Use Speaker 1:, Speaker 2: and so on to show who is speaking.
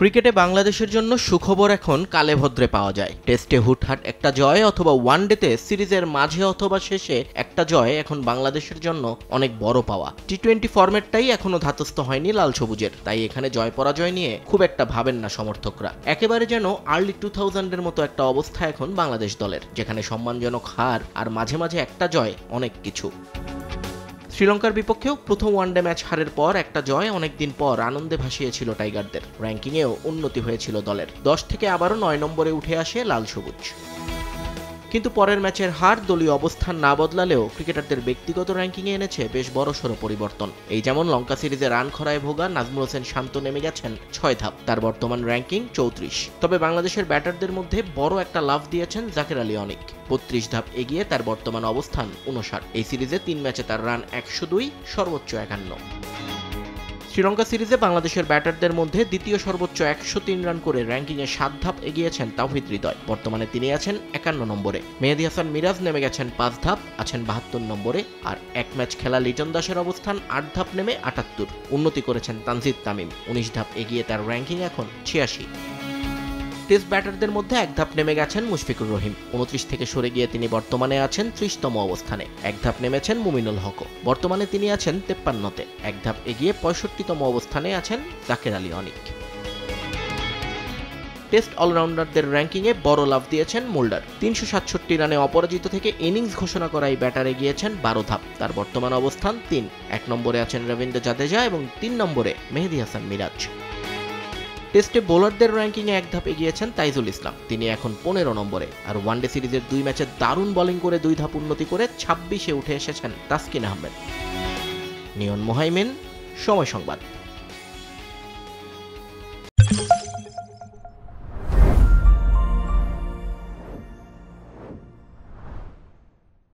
Speaker 1: ক্রিকেটে বাংলাদেশের জন্য সুখবর এখন কালে ভদ্রে পাওয়া যায়। টেস্টে হুটহাট একটা জয় অথবা ওয়ানডেতে সিরিজের মাঝে অথবা শেষে একটা জয় এখন বাংলাদেশের জন্য অনেক বড় পাওয়া। টি-20 ফরম্যাটটাই এখনো ধাতস্থ হয়নি লাল সবুজের, তাই এখানে জয় পরাজয় নিয়ে খুব একটা ভাবেন না সমর্থকরা। একেবারে যেন আর্লি 2000-এর মতো একটা অবস্থা এখন বাংলাদেশ দলের, যেখানে সম্মানজনক হার আর মাঝে মাঝে একটা জয় অনেক কিছু। শ্রীলঙ্কার বিপক্ষেও প্রথম ওয়ানডে ম্যাচ হারের পর একটা জয় অনেকদিন পর আনন্দে ভাসিয়েছিল টাইগারদের। র্যাঙ্কিংয়েও উন্নতি হয়েছিল দলের, 10 থেকে আবারও 9 নম্বরে উঠে আসে লাল সবুজ। কিন্তু পরের ম্যাচের হার দলীয় অবস্থান না বদলালেও ক্রিকেটারদের ব্যক্তিগত র্যাঙ্কিংয়ে এনেছে বেশ বড়সড় পরিবর্তন। এই যেমন লঙ্কা সিরিজে রান খরায় ভোগা নাজমুল হোসেন শান্ত নেমে গেছেন 6 ধাপ, তার বর্তমান র্যাঙ্কিং 34। তবে বাংলাদেশের ব্যাটারদের মধ্যে বড় একটা লাফ দিয়েছেন জাকের আলী অনিক, 32 ধাপ এগিয়ে তার বর্তমান অবস্থান 59। এই সিরিজে 3 ম্যাচে তার রান 102, সর্বোচ্চ 51। শ্রীলঙ্কা সিরিজে বাংলাদেশের ব্যাটারদের মধ্যে দ্বিতীয় সর্বোচ্চ 103 রান করে র্যাঙ্কিংয়ে 7 ধাপ এগিয়েছেন তাওহিদ হৃদয়, বর্তমানে তিনি আছেন 51 নম্বরে। মেহেদী হাসান মিরাজ নেমে গেছেন 5 ধাপ, আছেন 72 নম্বরে। আর এক ম্যাচ খেলা লিটন দাসের অবস্থান 8 ধাপ নেমে 78। উন্নতি করেছেন তানজিদ তামিম, 19 ধাপ এগিয়ে তার র্যাঙ্কিং এখন 86। টেস্ট ব্যাটারদের মধ্যে 1 ধাপ নেমে গেছেন মুশফিকুর রহিম, 29 থেকে সরে গিয়ে তিনি বর্তমানে আছেন 30তম অবস্থানে। 1 ধাপ নেমেছেন মুমিনুল হক, বর্তমানে তিনি আছেন 53তে। 1 ধাপ এগিয়ে 65তম অবস্থানে আছেন জাকের আলী অনিক। টেস্ট অলরাউন্ডারদের র্যাঙ্কিংয়ে বড় লাভ দিয়েছেন মোল্ডার, 367 রানে অপরাজিত থেকে ইনিংস ঘোষণা করায় ব্যাটারে গিয়েছেন 12 ধাপ, তার বর্তমান অবস্থান 3। 1 নম্বরে আছেন রবীন্দ্র জাদেজা এবং 3 নম্বরে মেহেদী হাসান মিরাজ। টেস্টে বোলারদের র্যাঙ্কিংয়ে 1 ধাপ এগিয়েছেন তাইজুল ইসলাম, তিনি এখন 15 নম্বরে। আর ওয়ানডে সিরিজের 2 ম্যাচে দারুণ বোলিং করে 2 ধাপ উন্নতি করে 26-এ উঠে এসেছেন তাসকিন আহমেদ। নিয়ন মোহাইমিন, সময় সংবাদ।